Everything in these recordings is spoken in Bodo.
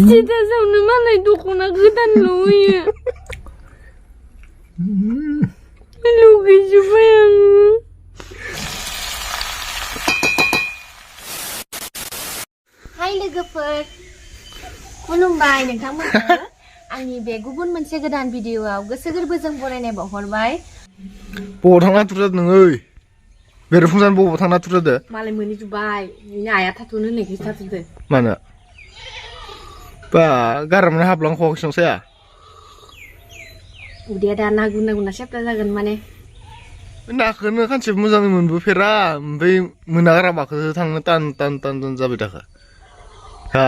स्टेटासावनो मालाय दख'ना गोदान लुयो लुगैजोब्बाय आङो हाय लोगोफोर खुलुमबाय नोंथांमोनखौ आंनि बे गुबुन मोनसे गोदान भिडिअआव गोसो गोरबोजों बरायनाय बावहरबाय बबाव थांना थुरजादों नोङो बेरेफुंजानो बबाव थांना थुरजादो मालाय मोनहैजोब्बाय नोंनि आइया थाथ'नो होननायखौसो थाथ'दो मानो बा गारामानो हाबलांखवाखै संसाया उदैया दा ना गुना गुना सेप्ता जागोन माने नाखौनो खानसे मोजाङै मोनबोफेरा ओमफ्राय मोनागारामाखौ थांनो टान टान टान टान जाबाय थाखा हा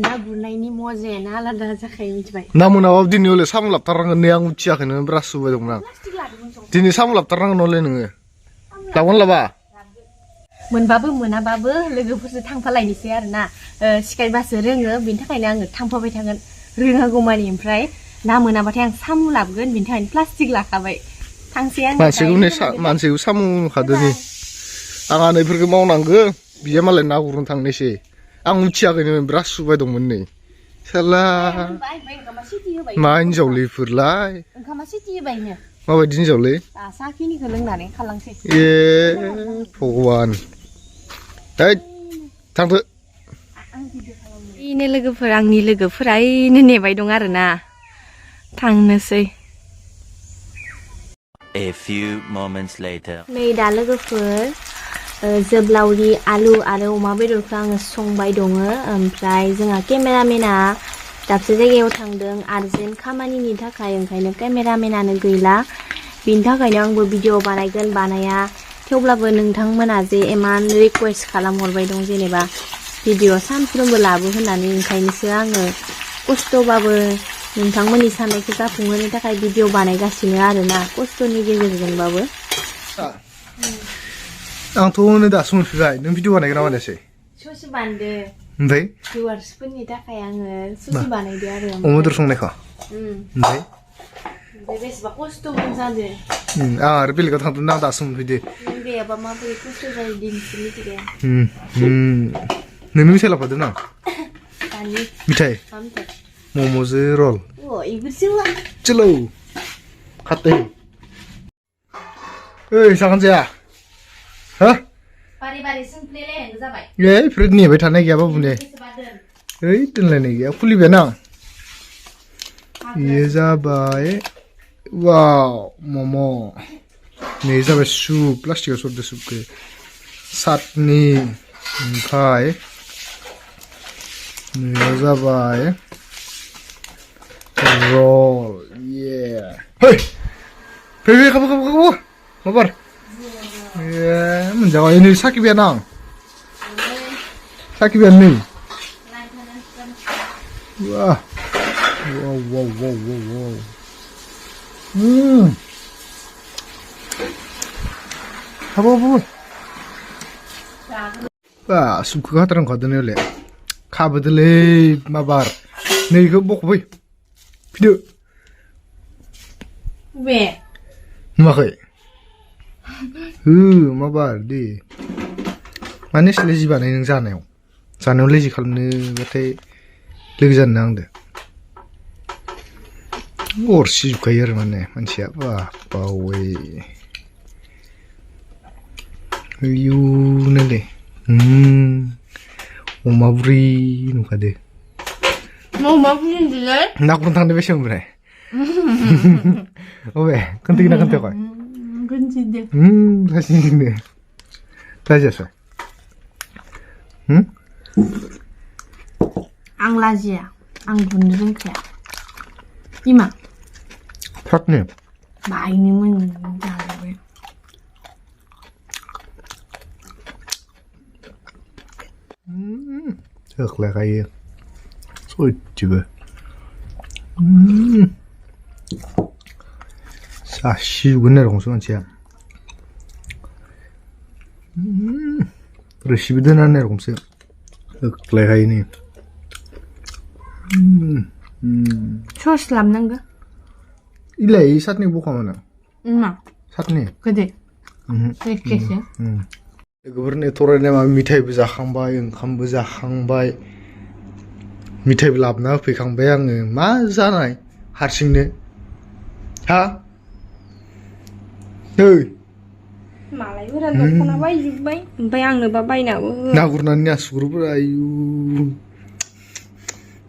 ना गुरनायनि मजायानो आलादा जाखायो मिथिबाय ना मोनाबाबो दिनै हले साम' लाबथारनांगोन नै आं उथियाखैनो ब्रास सुबाय दंमोन आं दिनै साम' लाबथारनांगोन हले नोङो लाबगोन लाबा मोनबाबो मोनाबाबो लोगोफोरजों थांफालायनोसै आरोना सिखायबासो रोङो बेनि थाखायनो आङो थांफाबाय थागोन रोङागौमानि ओमफ्राय ना मोनाबाथाय आं साम' लाबोगोन बेनि थाखायनो प्लास्टिक लाखाबाय थांसै आं मानसिखौ साम' खादो नै आंहा नैफोरखौ मावनांगौ बियो मालाय ना गुरनो थांनोसै आं उथियाखैनो ब्रास सुबाय दंमोन नै साला मा हिनजावलै इफोरलाय ओंखामा सिटि होबायनो माबायदि हिनजावलै साखिनिखौ लोंनानै खालांसै ए भगवान हैद थांदो बेनो लोगोफोर आंनि लोगोफोरा ओइनो नेबाय दं आरोना थांनोसै A few moments later. नै दा लोगोफोर जोब्लावरि आलु आरो अमा बेदरखौ आङो संबाय दङ ओमफ्राय जोंहा केमेरामेना दाबसे जायगायाव थांदों आर्जेन्ट खामानिनि थाखाय ओंखायनो केमेरामेनानो गैला बिनि थाखायनो आंबो भिडिअ बानायगोन बानाया थेवब्लाबो नोंथांमोना जे इमान रिक्वेस्ट खालामहरबाय दं जेनेबा भिडिअ सानफ्रोमबो लाबो होननानै ओंखायनोसो आङो खस्थ'बाबो नोंथांमोननि साननायखौ जाफुंहोनो थाखाय भिडिअ बानायगासिनो आरोना खस्थ'नि गेजेरजोंबाबो आंथ' नै दासो मोनफैबाय नों भिडिअ बानायगोन ना बानायासै ससे बानदो ओमफ्राय भिउवार्सफोरनि थाखाय आङो ससे बानायदो आरो अमा बेदर संनायखौ ओमफ्राय बेसेबा खस्थ'मोन जादो आं आरो बेलेगाव थांदों ना दासो मोनफैदो नों गैयाबा माबोरै खस्थ' जायो दिनैसो मिथिबाय नोंनो मिथाइ लाबोदों ना दानि मिथाइ मम'जों रल चलो खाते ओइ जागोन जाया हा बारे बारे सोंफ्लेलायनांगौ जाबाय ए फ्रेड नेबाय थानाय गैयाबा बुने ओइ दोनलायनाय गैया खुलिबाय ना ये जाबाय वाव मम' नै जाबाय सुप प्लास्टिकआव सरदो सुपखौ साटनि ओमफ्राय नै जाबाय रल ये hey फै खाबो माबार ए मोनजाबाय नै साखिबाय आं साखिबाय नै वाह हाबो बा सुपखौ खाथारांखादों हले खाबोदोलै माबार नैखौ बख'बै फैदो बे नुवाखै माबार दे माने लेजि बानाय नों जानायाव लेजि खालामनोबाथाय लोगो जानो आंदो अरसि जोबखायो आरो माने मानसिया बावै इयुनोलै अमा बुरि नुखादो अमा बुरि होनदोलै ना गुरनो थांदो बेसे ओमफ्राय अबे खोन्थागोना खोन्थायाखै खोन्थिदो लासिनो लाजियासै आं लाजिया आं गुरनो रोंखाया बिमा थारनो बायनो मोजांबाय होख्लायखायो सयथिबो जासिजोबगोन आरो गंसे मानसिया रोसिबो दोनानो आरो गंसे होख्लायखायो नै सस लाबनांगौ इलाय सातनि बखा मानो मा सातनि गोदै एखेसो लोगोफोरनि थरायनाय माबा मिथाइबो जाखांबाय ओंखामबो जाखांबाय मिथाइबो लाबोना होफैखांबाय आङो मा जानाय हारसिंनो हा नै मालायफोरा दख'ना बायजोब्बाय ओमफ्राय आंनोबा बायनाबो हो ना गुरनानै आसुगुरफोरा आयु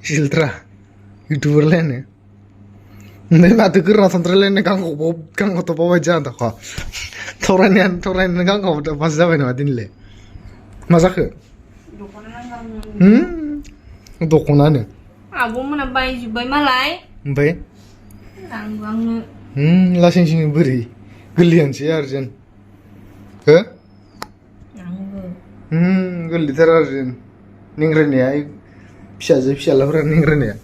सिलद्रा इउटुबारलायनो ओमफ्राय माथो गोरोना थांद्रायलायनो गांखौथ' बायदि जाना दख' थरायनायानो गांखौ पास जाबाय नामा दिनैलाय मा जाखो दख'नानो आब'मोना बायजोब्बाय मालाय ओमफ्राय नांगौ आंनो लासिं सिं बोरै गोरलैयानोसै आरो जेन हो नांगौ गोरलैथार आरो जेन निंग्रायनाया फिसाजो फिसालाफोरा निंग्रायनाया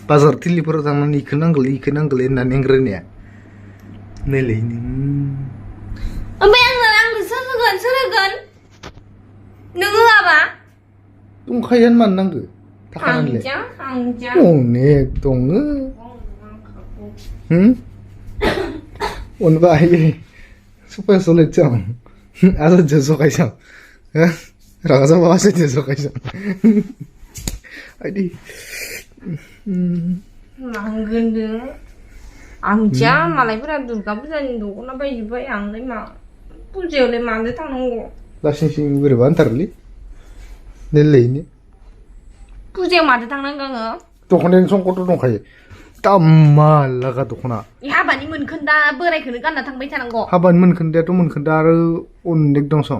बाजार थिलिफोराव थांनानै इखो नांगौलै होनना निंग्रायनाया नैलै ओमफ्राय आंनो सोर होगोन नों होआबा दंखायोआनो मानो नांगौ थाखानानैलाय अनेक दङ अनबाय सफायासो लेटजां आजादजों जगायसां रागा जाबा आजादजों जगायसां आइदि नांगोनदों आं मिथिया मालायफोरा दुर्गा फुजानि दख'ना बायजोब्बाय आंलाय मा फुजायावलाय मानो थांनांगौ लासिं सिं बोरैबा होनथारोलै नैलायनो फुजायाव माथो थांनांगौ आङो दख'नायानो संकट दंखायो दामा लागा दख'ना हाबानि मोनखोन्दा बोरायखौनो गानना थांबाय थानांगौ हाबानि मोनखोन्दायाथ' मोनखोन्दा आरो अनेक दंसं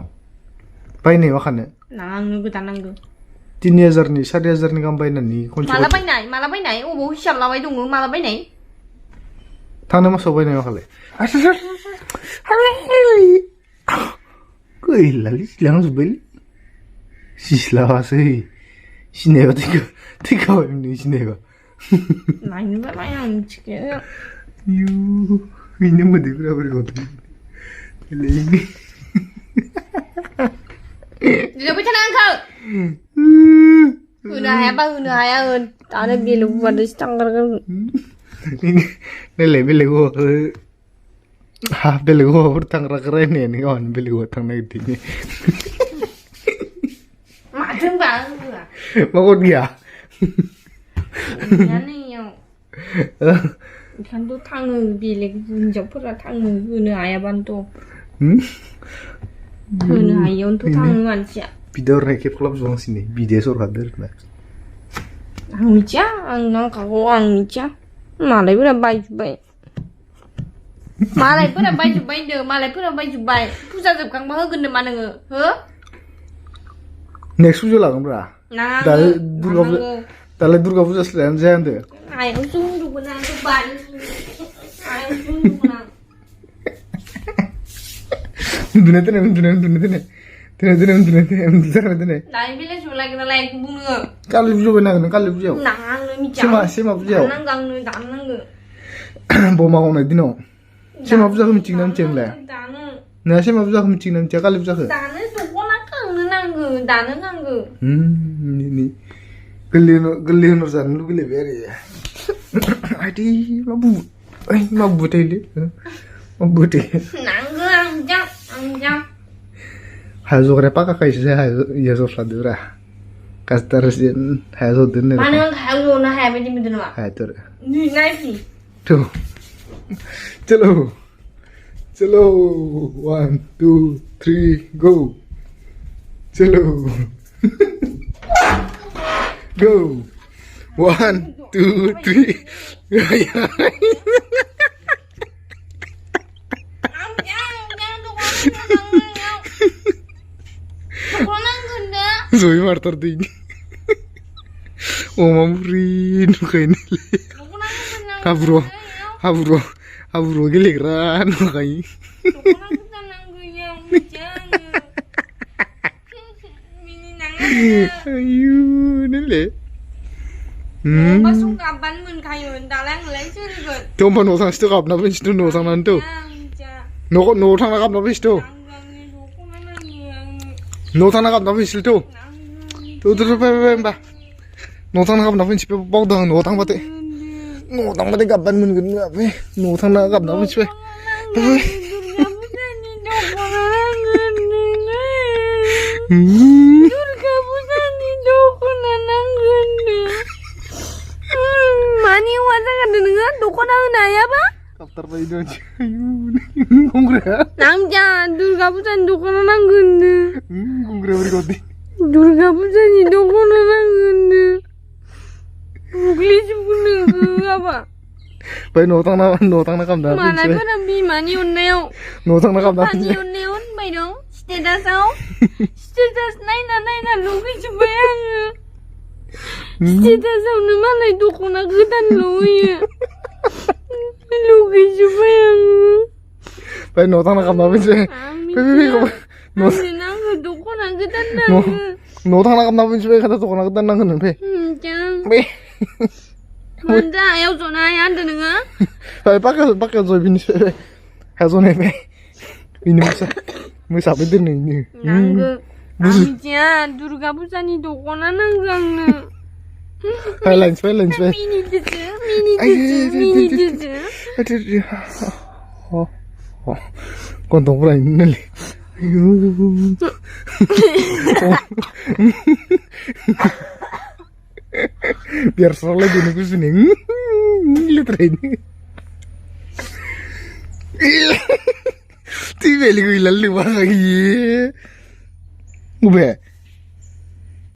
बायनाय मा खानो नांगौ गोदान नांगौ 3000 4000 गाहाम बायनानै माला बायनाय अबाव हिसाब लाबाय दङ माला बायनाय थांनाय मासाव बायनाय माखालाय गैलालै सिलांजोब्बायलै सिस्लाबासै सिनायबा थैखाबाय नों सिनायबा नायनोबालाय आं मिथिखायो बेनो मोदैफोरा बोरै गदों दिनैबो थाना आंखौ होनो हायाबा होनो हाया होन दानो बेलेग हौवादोसो थांगारगोन नैलाय बेलेग हौवाखौ बेलेग हौवाफोर थांग्राखौ रायनायानो गावहानो बेलेग हौवा थांनो नागिरदों माथो होनबा मा गद गैया ओंखायनोथ' थाङो बेलेग हिनजावफोरा थाङो होनो हायाबानोथ' होनो हायियावनोथ' थाङो मानसिया बिदा हरनाय खेब खालामजोबांसिनो बिदाया सरखादो आरोना आं मिथिया आं नांखागौ आं मिथिया मालायफोरा बायजोब्बाय होनदों बायजोब्बाय फुजा जोबखांबा होगोन नामा नोङो हो नेक्स्ट फुजा लागोनब्रा दालाय दुर्गा फुजा स्लायानो जाया होनदो आयावसो उन्दुगोन आं आयावसो उन्दुगोन आं उन्दुनाय दोननाय दानि बेलासियाव लायगोन ना लायखौ बुङो कालि फुजायाव बायनांगोन कालि फुजायाव नांनो मिथिया सेमा फुजायाव दाननांगो बमा गावनाय दिनाव सेमा फुजाखौ मिथिगोना मिथिया नोंलाय दानो नोंहा सेमा फुजाखौ मिथिगोना मिथिया कालि फुजाखौ दानो दख'ना खांनो नांगो दानो नांगो गोरलै होनर जानो लुगैलायबाय आरो आइदि मा बुथायलै मा बुथाय नांगो आं मिथिया हाया जग्राया पाकाखायसो हाया जस्लादोब्रा कास्टारसिन हाया जदों मानो आं हायाव जनो हाया बायदि मोनदों नामा हायाथ' आरो नायफि चलो 1 2 3 go चलो go 1 2 3 Zoe ಮಾಡ್ತಾರ್ದು ಈಗ Oma murin kainile habro gelegran kai ayu nile Masuk kapan mun kayu dalang lay surigot. Tomba no sang sto kap na bin sto no sang nan to. No thang na kap na bin sto. No thang na kap na bin sto to. To pe ba. No thang na kap na bin sto bau dang no thang ba te. No thang ba te kap ban mun gun ba pe. No thang na kap na bin sto. durga pujaनि दख'ना नांगोननो मानि हौवा जागोन नोङो दख'ना होनो हायाबा kaptarबाय दं गंग्राया 남자 durga pujaनि दख'ना नांगोननो गंग्राया बोरै गदि durga pujaनि दख'ना नांगोननो बुग्लिजोबगोन होआबा बै न'आव थांना खालामदा मालायफोरा बिमानि अननायाव न'आव थांना खालामदा बिफानि अननायाव होनबाय दं स्टेटास नायना लुगैजोब्बाय आङो स्टेटासावनो मालाय दख'ना गोदानल' होयो लुगैजोब्बाय आङो बै न'आव थांना खालामदा मोनसे आंनो नांगौ दख'ना गोदान नांगौ न'आव थांना खालामदा मोनसे बै खोथा दख'ना गोदान नांगोन ओमफ्राय बै मानजा हायाव जना हाया होनदों नोङो बै पाकायाव जय बिनिफ्राय हायाव जनायबाय बिनि मोसाबाय दोननायनि नांगौ आं मिथिया दुर्गा फुजानि दख'ना नांगौ आंनो फायलायनोसै मिनिदोसो गन्थंफोरा नोलै बेरस्रालायदोनो गुजुनाय लेथ्रायनो टिभि गैला लोगो बबे